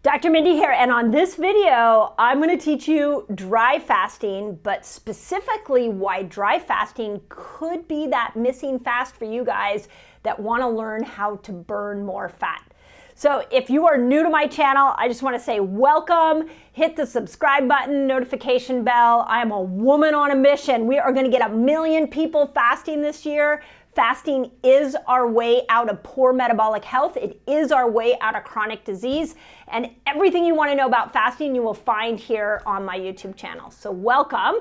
Dr. Mindy here, and on this video, I'm going to teach you dry fasting, but specifically why dry fasting could be that missing fast for you guys that want to learn how to burn more fat. So if you are new to my channel, I just want to say welcome, hit the subscribe button, notification bell. I am a woman on a mission. We are going to get 1 million people fasting this year. Fasting is our way out of poor metabolic health. It is our way out of chronic disease. And everything you want to know about fasting, you will find here on my YouTube channel. So welcome.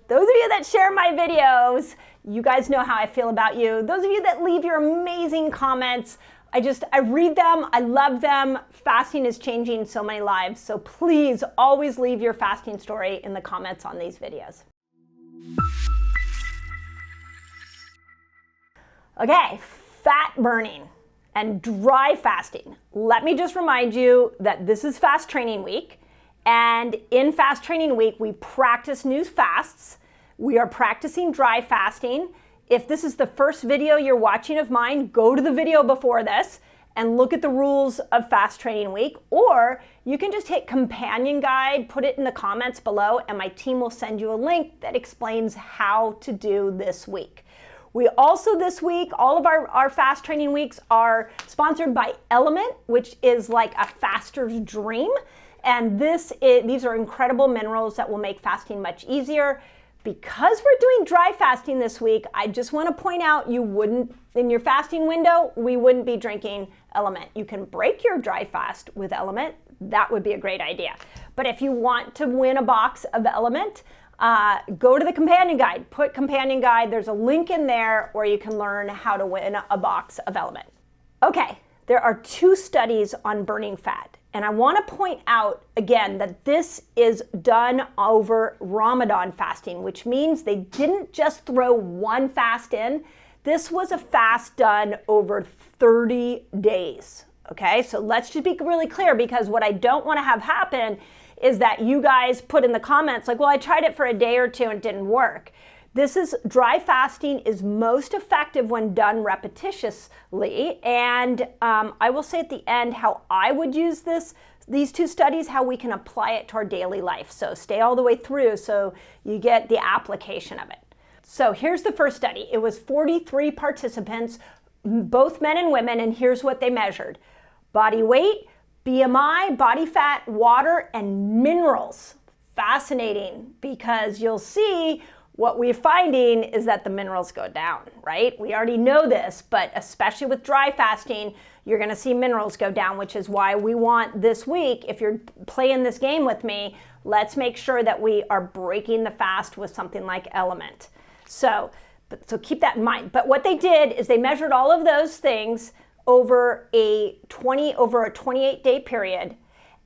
Those of you that share my videos, you guys know how I feel about you. Those of you that leave your amazing comments, I read them. I love them. Fasting is changing so many lives. So please always leave your fasting story in the comments on these videos. Okay, fat burning and dry fasting. Let me just remind you that this is fast training week. And in fast training week, we practice new fasts. We are practicing dry fasting. If this is the first video you're watching of mine, go to the video before this and look at the rules of fast training week. Or you can just hit companion guide, put it in the comments below, and my team will send you a link that explains how to do this week. We also this week, all of our fast training weeks are sponsored by Element, which is like a faster's dream. And these are incredible minerals that will make fasting much easier. Because we're doing dry fasting this week, I just want to point out you wouldn't, in your fasting window, we wouldn't be drinking Element. You can break your dry fast with Element. That would be a great idea. But if you want to win a box of Element, go to the companion guide, put companion guide. There's a link in there where you can learn how to win a box of Element. Okay, there are 2 studies on burning fat. And I want to point out again that this is done over Ramadan fasting, which means they didn't just throw one fast in. This was a fast done over 30 days. Okay, so let's just be really clear, because what I don't want to have happen is that you guys put in the comments like, well, I tried it for a day or 2 and it didn't work. Dry fasting is most effective when done repetitiously. And I will say at the end how I would use these 2 studies, how we can apply it to our daily life. So stay all the way through so you get the application of it. So here's the first study. It was 43 participants, both men and women, and here's what they measured: body weight, BMI, body fat, water, and minerals. Fascinating, because you'll see what we're finding is that the minerals go down, right? We already know this, but especially with dry fasting, you're going to see minerals go down, which is why we want this week, if you're playing this game with me, let's make sure that we are breaking the fast with something like Element. So keep that in mind. But what they did is they measured all of those things over a 28-day period.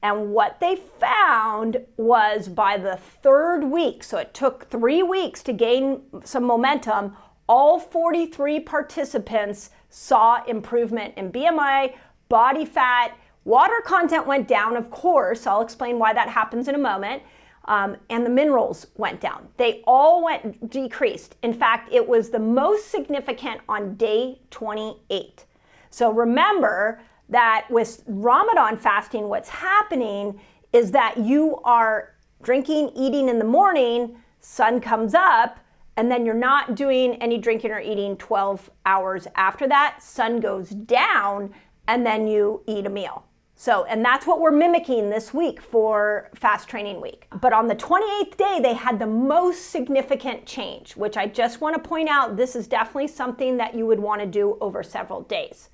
And what they found was by the 3rd week, so it took 3 weeks to gain some momentum, all 43 participants saw improvement in BMI, body fat, water content went down, of course. I'll explain why that happens in a moment. And the minerals went down. They all decreased. In fact, it was the most significant on day 28. So remember that with Ramadan fasting, what's happening is that you are drinking, eating in the morning, sun comes up, and then you're not doing any drinking or eating 12 hours after that. Sun goes down, and then you eat a meal. And that's what we're mimicking this week for fast training week. But on the 28th day, they had the most significant change, which I just want to point out, this is definitely something that you would want to do over several days.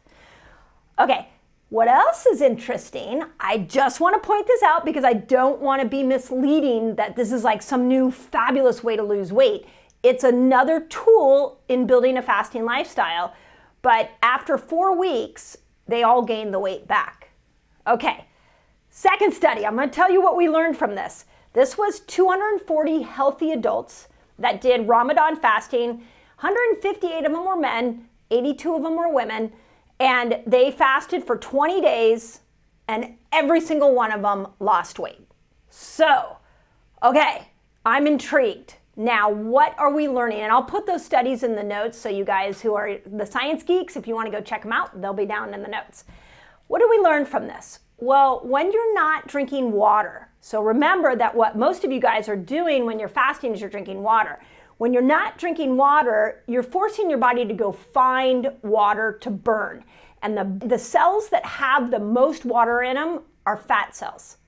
Okay, what else is interesting? I just want to point this out because I don't want to be misleading that this is like some new fabulous way to lose weight. It's another tool in building a fasting lifestyle, but after 4 weeks, they all gained the weight back. Okay, second study, I'm going to tell you what we learned from this. This was 240 healthy adults that did Ramadan fasting. 158 of them were men, 82 of them were women. And they fasted for 20 days, and every single one of them lost weight. So, okay, I'm intrigued. Now, what are we learning? And I'll put those studies in the notes so you guys who are the science geeks, if you want to go check them out, they'll be down in the notes. What did we learn from this? Well, when you're not drinking water, so remember that what most of you guys are doing when you're fasting is you're drinking water. When you're not drinking water, you're forcing your body to go find water to burn. And the cells that have the most water in them are fat cells.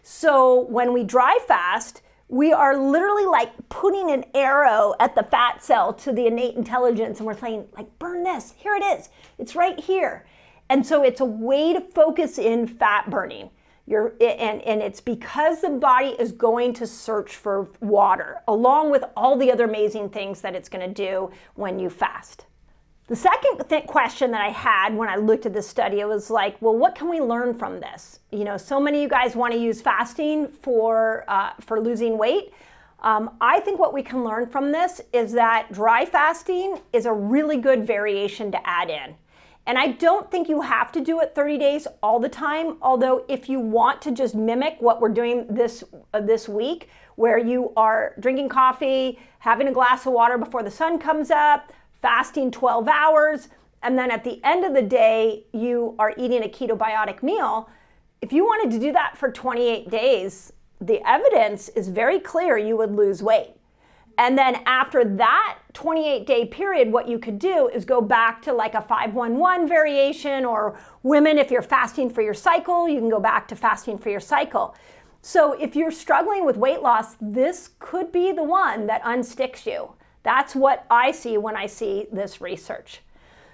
So when we dry fast, we are literally like putting an arrow at the fat cell to the innate intelligence, and we're saying, like, burn this, here it is, it's right here. And so it's a way to focus in fat burning. And it's because the body is going to search for water, along with all the other amazing things that it's going to do when you fast. The second question that I had when I looked at this study, it was like, well, what can we learn from this? You know, so many of you guys want to use fasting for losing weight. I think what we can learn from this is that dry fasting is a really good variation to add in. And I don't think you have to do it 30 days all the time, although if you want to just mimic what we're doing this week, where you are drinking coffee, having a glass of water before the sun comes up, fasting 12 hours, and then at the end of the day, you are eating a ketobiotic meal. If you wanted to do that for 28 days, the evidence is very clear you would lose weight. And then after that 28-day period, what you could do is go back to like a 5-1-1 variation, or women, if you're fasting for your cycle, you can go back to fasting for your cycle. So if you're struggling with weight loss, this could be the one that unsticks you. That's what I see when I see this research.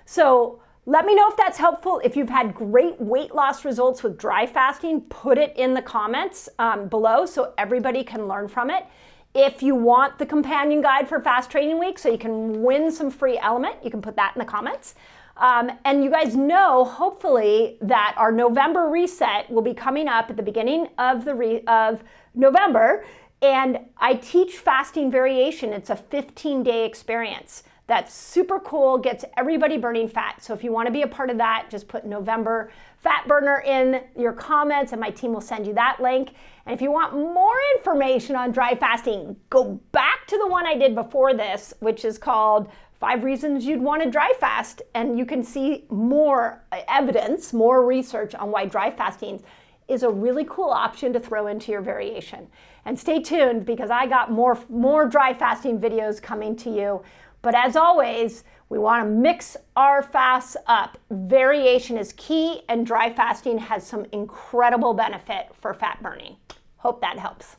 So let me know if that's helpful. If you've had great weight loss results with dry fasting, put it in the comments below so everybody can learn from it. If you want the companion guide for Fast Training Week so you can win some free element, you can put that in the comments. And you guys know, hopefully, that our November reset will be coming up at the beginning of November. And I teach fasting variation. It's a 15-day experience. That's super cool, gets everybody burning fat. So if you want to be a part of that, just put November Fat Burner in your comments and my team will send you that link. And if you want more information on dry fasting, go back to the one I did before this, which is called 5 Reasons You'd Want to Dry Fast. And you can see more evidence, more research on why dry fasting is a really cool option to throw into your variation. And stay tuned because I got more dry fasting videos coming to you. But as always, we want to mix our fasts up. Variation is key, and dry fasting has some incredible benefit for fat burning. Hope that helps.